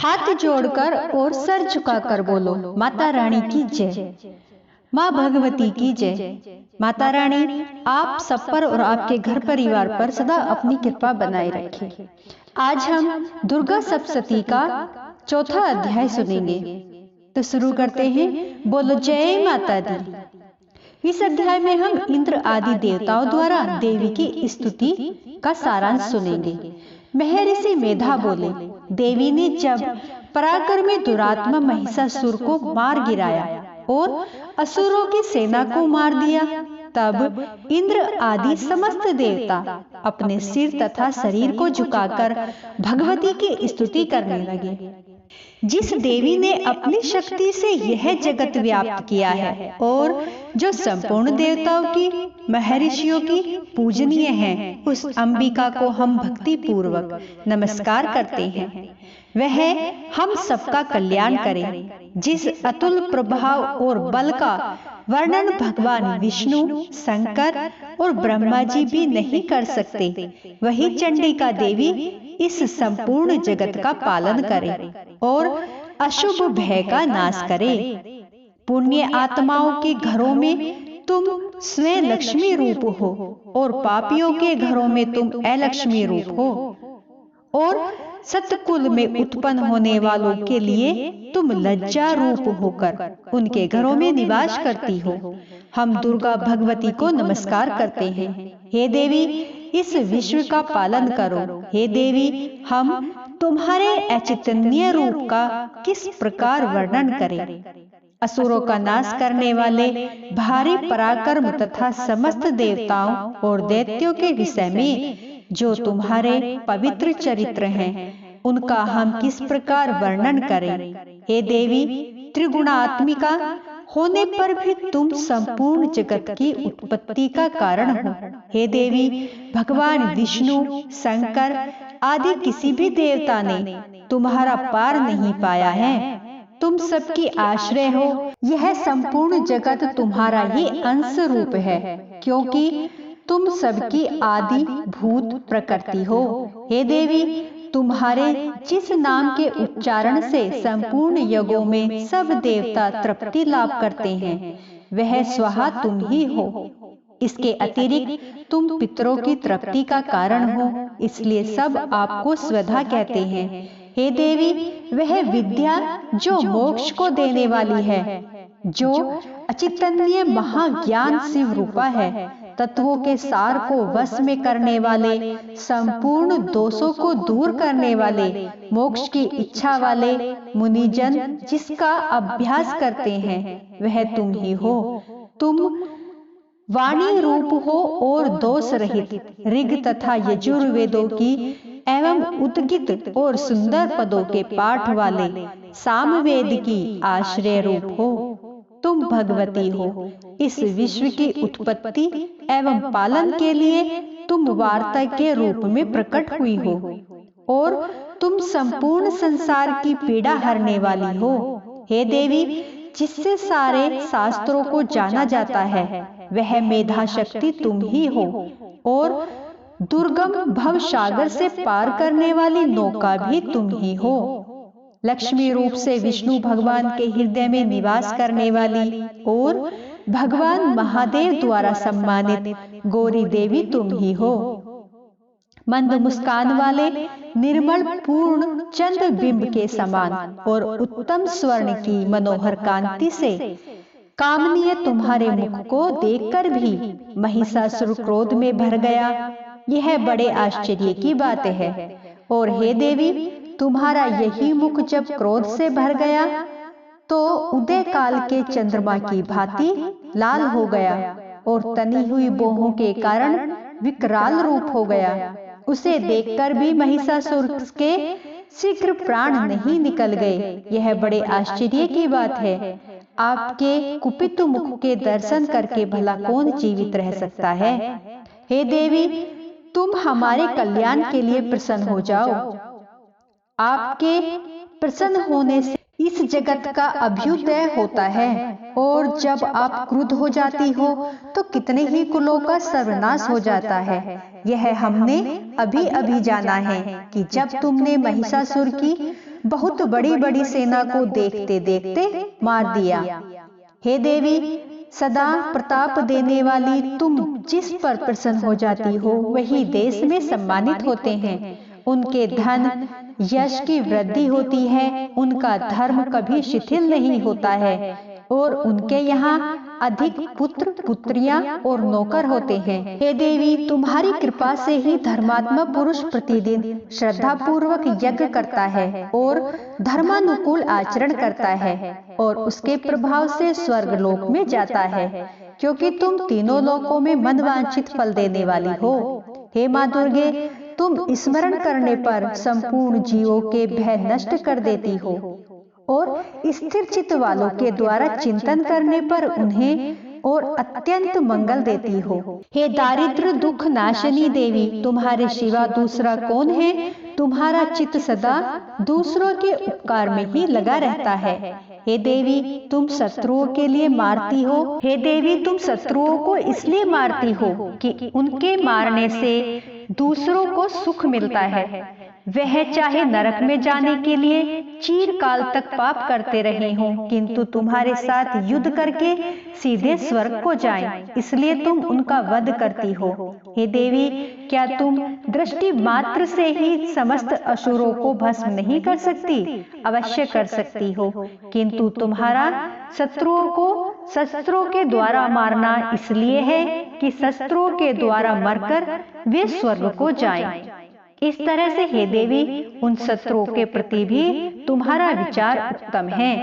हाथ जोड़कर और सर झुकाकर बोलो, माता रानी की जय, माँ भगवती की जय। माता रानी आप सब पर और आपके घर परिवार पर सदा अपनी कृपा बनाए रखे। आज हम दुर्गा सप्तशती का चौथा अध्याय सुनेंगे, तो शुरू करते हैं। बोलो जय माता दी। इस अध्याय में हम इंद्र आदि देवताओं द्वारा देवी की स्तुति का सारांश सुनेंगे। महर्षि मेधा बोले, देवी ने जब पराक्रमी दुरात्मा महिषासुर को मार गिराया और असुरों की सेना को मार दिया, तब इंद्र आदि समस्त देवता अपने सिर तथा शरीर को झुकाकर भगवती की स्तुति करने लगे। जिस देवी ने अपनी शक्ति से यह जगत व्याप्त किया है और जो संपूर्ण देवताओं की महर्षियों की पूजनीय है, उस अंबिका को हम भक्ति पूर्वक नमस्कार करते हैं। वह हम सबका कल्याण करे। जिस अतुल प्रभाव और बल का वर्णन भगवान विष्णु, शंकर और ब्रह्मा जी भी नहीं कर सकते, वही चंडिका देवी इस संपूर्ण जगत का पालन करे और अशुभ भय का नाश करे। पुण्य आत्माओं के घरों में तुम स्वयं लक्ष्मी रूप हो और पापियों के घरों में तुम अलक्ष्मी रूप हो और सतकुल में उत्पन्न होने वालों के लिए तुम लज्जा रूप होकर उनके घरों में निवास करती हो। हम दुर्गा भगवती को नमस्कार करते हैं। हे देवी, इस विश्व का पालन करो। हे देवी, हम तुम्हारे अचिंतनीय रूप का किस प्रकार वर्णन करें। असुरों का नाश करने वाले भारी पराक्रम तथा समस्त देवताओं और दैत्यों के विषय में जो तुम्हारे पवित्र चरित्र हैं, उनका हम किस प्रकार वर्णन करें। हे देवी, त्रिगुणात्मिका होने पर भी तुम संपूर्ण जगत की उत्पत्ति का कारण हो। हे देवी, भगवान विष्णु, शंकर आदि किसी भी देवता ने तुम्हारा पार नहीं पाया है। तुम सबकी आश्रय हो। यह संपूर्ण जगत तुम्हारा ही अंश रूप है, क्योंकि तुम सबकी आदि भूत प्रकृति हो। हे देवी, तुम्हारे जिस नाम के उच्चारण से संपूर्ण यज्ञों में सब देवता तृप्ति लाभ करते हैं, वह स्वहा तुम ही हो। इसके अतिरिक्त तुम पितरों की तृप्ति का कारण हो, इसलिए सब आपको स्वधा कहते हैं। हे देवी, वह विद्या जो मोक्ष को देने वाली है, जो अचिंतनीय महाज्ञान शिव रूपा है, तत्वों के सार को वश में करने वाले, संपूर्ण दोषों को दूर करने वाले, मोक्ष की इच्छा वाले मुनिजन जिसका अभ्यास करते हैं, वह तुम ही हो। तुम वाणी रूप हो और दोष रहित ऋग तथा यजुर्वेदों की एवं उद्गित और सुंदर पदों के पाठ वाले सामवेद की आश्रय रूप हो। तुम भगवती हो। इस विश्व की उत्पत्ति एवं पालन के लिए तुम वार्ता के रूप में प्रकट हुई हो और तुम संपूर्ण संसार की पीड़ा हरने वाली हो। हे देवी, जिससे सारे शास्त्रों को जाना जाता है, वह मेधा शक्ति तुम ही हो और दुर्गम भव सागर से पार करने वाली नौका भी तुम ही हो। लक्ष्मी रूप से विष्णु भगवान के हृदय में निवास करने वाली और भगवान महादेव द्वारा सम्मानित गौरी देवी तुम ही हो। मंद मुस्कान वाले निर्मल पूर्ण चंद्र बिंब के समान और उत्तम स्वर्ण की मनोहर कांति से कामनीय तुम्हारे मुख को देखकर भी महिषासुर क्रोध में भर गया। यह बड़े आश्चर्य की बात है। और हे देवी, तुम्हारा यही मुख जब क्रोध से भर गया तो उदय काल के चंद्रमा की भांति लाल हो गया और तनी हुई बोहों के कारण विकराल रूप हो गया। उसे देखकर भी महिषासुर के शीघ्र प्राण नहीं निकल गए। यह बड़े आश्चर्य की बात है। आपके कुपित मुख के दर्शन करके भला कौन जीवित रह सकता है। हे देवी, तुम हमारे कल्याण के लिए प्रसन्न हो जाओ। आपके प्रसन्न होने से इस जगत का अभ्युदय होता है और जब आप क्रुद्ध हो जाती हो तो कितने ही कुलों का सर्वनाश हो जाता है। यह हमने अभी अभी जाना है कि जब तुमने महिषासुर की बहुत बड़ी बड़ी सेना को देखते देखते मार दिया। हे देवी, सदा प्रताप देने वाली, तुम जिस पर प्रसन्न हो जाती हो वही देश में सम्मानित होते हैं। उनके धन यश की वृद्धि होती है, उनका धर्म कभी शिथिल नहीं होता है और उनके यहाँ अधिक पुत्र पुत्रियां और नौकर होते हैं। हे देवी, तुम्हारी कृपा से ही धर्मात्मा पुरुष प्रतिदिन श्रद्धा पूर्वक यज्ञ करता है और धर्मानुकूल आचरण करता है और उसके प्रभाव से स्वर्ग लोक में जाता है, क्योंकि तुम तीनों लोकों में मनवांछित फल देने वाली हो। हे माँ दुर्गे, तुम स्मरण करने पर संपूर्ण जीवों के भय नष्ट कर देती हो और स्थिर चित्त वालों के द्वारा चिंतन करने पर उन्हें और अत्यंत मंगल देती हो। हे दारिद्र दुख नाशनी देवी, तुम्हारे सिवा दूसरा कौन है? तुम्हारा चित्त सदा दूसरों के उपकार में ही लगा रहता है। हे देवी, तुम शत्रुओं के लिए मारती हो। हे देवी, तुम शत्रुओं को इसलिए मारती हो कि उनके मारने से दूसरों को सुख मिलता है, वह चाहे नरक में जाने के लिए चिरकाल तक पाप करते रहे हों, किंतु तुम्हारे साथ युद्ध करके सीधे स्वर्ग को जाएं, इसलिए तुम उनका वध करती हो। हे देवी, क्या तुम दृष्टि मात्र से ही समस्त असुरों को भस्म नहीं कर सकती? अवश्य कर सकती हो, किंतु तुम्हारा शत्रुओं को शस्त्रों के द्वारा मारना इसलिए है कि शस्त्रों के द्वारा मरकर वे स्वर्ग को जाएं। इस तरह से हे देवी, उन शत्रुओं के प्रति भी तुम्हारा विचार उत्तम है।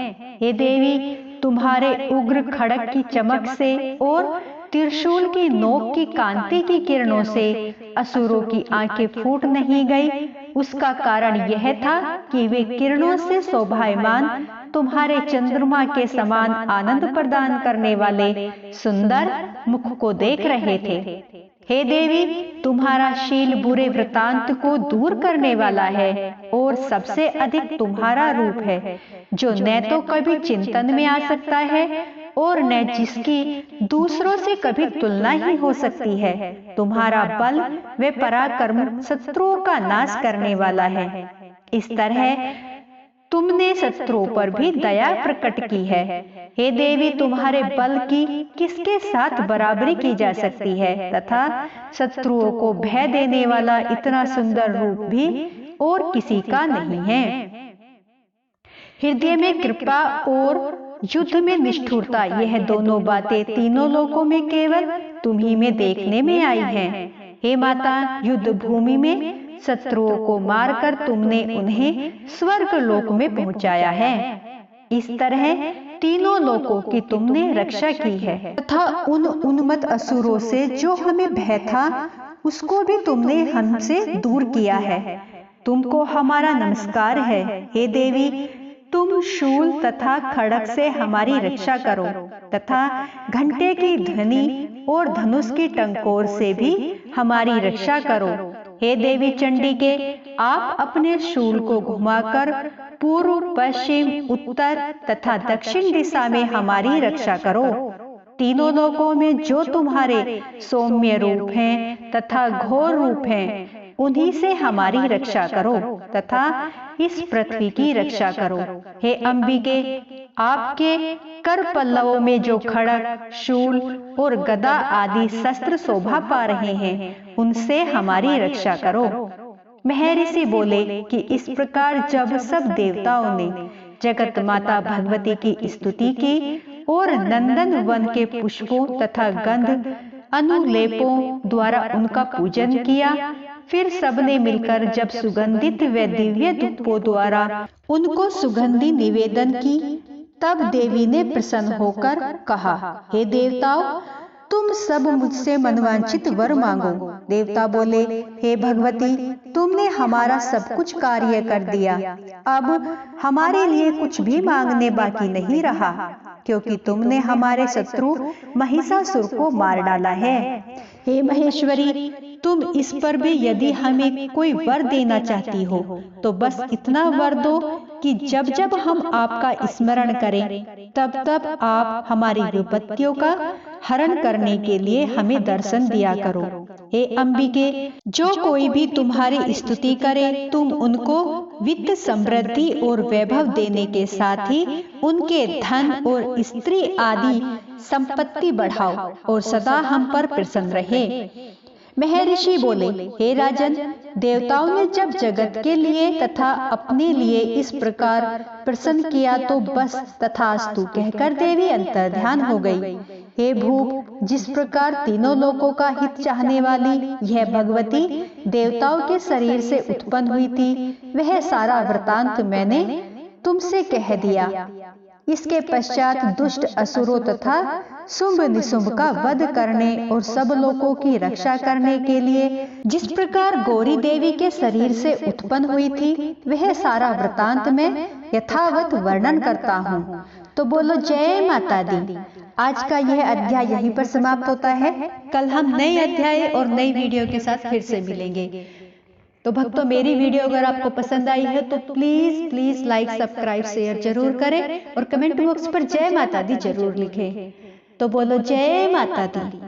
हे देवी, तुम्हारे उग्र खड़ग की चमक से और त्रिशूल की नोक की कांति की किरणों से असुरों की आंखें फूट नहीं गई। उसका कारण यह था कि वे किरणों से शोभायमान तुम्हारे चंद्रमा के समान आनंद प्रदान करने वाले सुंदर मुख को देख रहे थे। हे देवी, तुम्हारा शील बुरे वृतांत को दूर करने वाला है और सबसे अधिक तुम्हारा रूप है, जो न तो कभी चिंतन में आ सकता है और न जिसकी दूसरों से कभी तुलना ही हो सकती है। तुम्हारा बल व पराक्रम शत्रुओं का नाश करने वाला है। इस तरह तुमने शत्रुओं पर भी दया प्रकट की है। हे देवी, तुम्हारे बल की किसके साथ बराबरी की जा सकती है तथा शत्रुओं को भय देने वाला इतना सुंदर रूप भी और किसी का नहीं है। हृदय में कृपा और युद्ध में निष्ठुरता, यह दोनों बातें तीनों लोकों में केवल तुम्ही में देखने में आई हैं। हे माता, युद्ध भूमि में शत्रुओं को मारकर तुमने उन्हें स्वर्ग लोक में पहुंचाया है। इस तरह तीनों लोकों की तुमने रक्षा की है तथा उन उन्मत्त असुरों से जो हमें भय था उसको भी तुमने हमसे दूर किया है। तुमको हमारा नमस्कार है। हे देवी, तुम शूल तथा खड़ग से हमारी रक्षा करो तथा घंटे की ध्वनि और धनुष की टंकोर से भी हमारी रक्षा करो। हे देवी चंडिके, आप अपने शूल को घुमाकर पूर्व, पश्चिम, उत्तर तथा दक्षिण दिशा में हमारी रक्षा करो। तीनों लोकों में जो तुम्हारे सौम्य रूप हैं तथा घोर रूप हैं, उन्हीं से हमारी रक्षा करो तथा इस पृथ्वी की रक्षा करो। हे अंबिके, आपके कर पल्लवों में जो खड़ग, शूल और गदा आदि शस्त्र शोभा पा रहे हैं, उनसे हमारी रक्षा करो। महर्षि बोले कि इस प्रकार जब सब देवताओं ने जगत माता भगवती की स्तुति की और नंदन वन के पुष्पों तथा गंध अनुलेपों द्वारा उनका पूजन किया, फिर सबने मिलकर जब सुगंधित व दिव्य धूपों द्वारा उनको सुगंधि निवेदन की, तब देवी ने प्रसन्न होकर कहा, हे देवताओं, तुम सब मुझसे मनवांछित वर मांगो। देवता बोले, हे भगवती, तुमने हमारा सब कुछ कार्य कर दिया, अब हमारे लिए कुछ भी मांगने बाकी नहीं रहा, क्योंकि तुमने हमारे शत्रु महिषासुर को मार डाला है। हे महेश्वरी, तुम इस पर भी यदि हमें कोई वर देना चाहती हो तो बस इतना वर दो कि जब जब हम आपका स्मरण करें तब तब आप हमारी विपत्तियों का हरण करने के लिए हमें दर्शन दिया करो। हे अंबिके, जो कोई भी तुम्हारी स्तुति करे तुम उनको वित्त समृद्धि और वैभव देने के साथ ही उनके धन और स्त्री आदि संपत्ति बढ़ाओ और सदा हम पर प्रसन्न रहे। महर्षि बोले, हे राजन, देवताओं ने जब जगत के लिए तथा अपने लिए इस प्रकार प्रसन्न किया तो बस तथास्तु कहकर देवी अंतर्ध्यान हो गई। हे भूप, जिस प्रकार तीनों लोकों का हित चाहने वाली यह भगवती देवताओं के शरीर से उत्पन्न हुई थी, वह सारा वृतांत मैंने तुमसे कह दिया। इसके पश्चात दुष्ट असुरों तथा शुंभ निशुंभ का वध करने और सब लोगों की रक्षा करने के लिए जिस प्रकार गौरी देवी के शरीर से उत्पन्न हुई थी, वह सारा वृतांत में यथावत वर्णन करता हूँ। तो बोलो जय माता दी। आज का यह अध्याय यहीं पर समाप्त होता है। कल हम नए अध्याय और नई वीडियो के साथ फिर से मिलेंगे। तो भक्तों, मेरी वीडियो अगर आपको पसंद आई है तो please please like, subscribe, share जरूर करें और कमेंट बॉक्स पर जय माता दी जरूर लिखें। तो बोलो जय माता दी।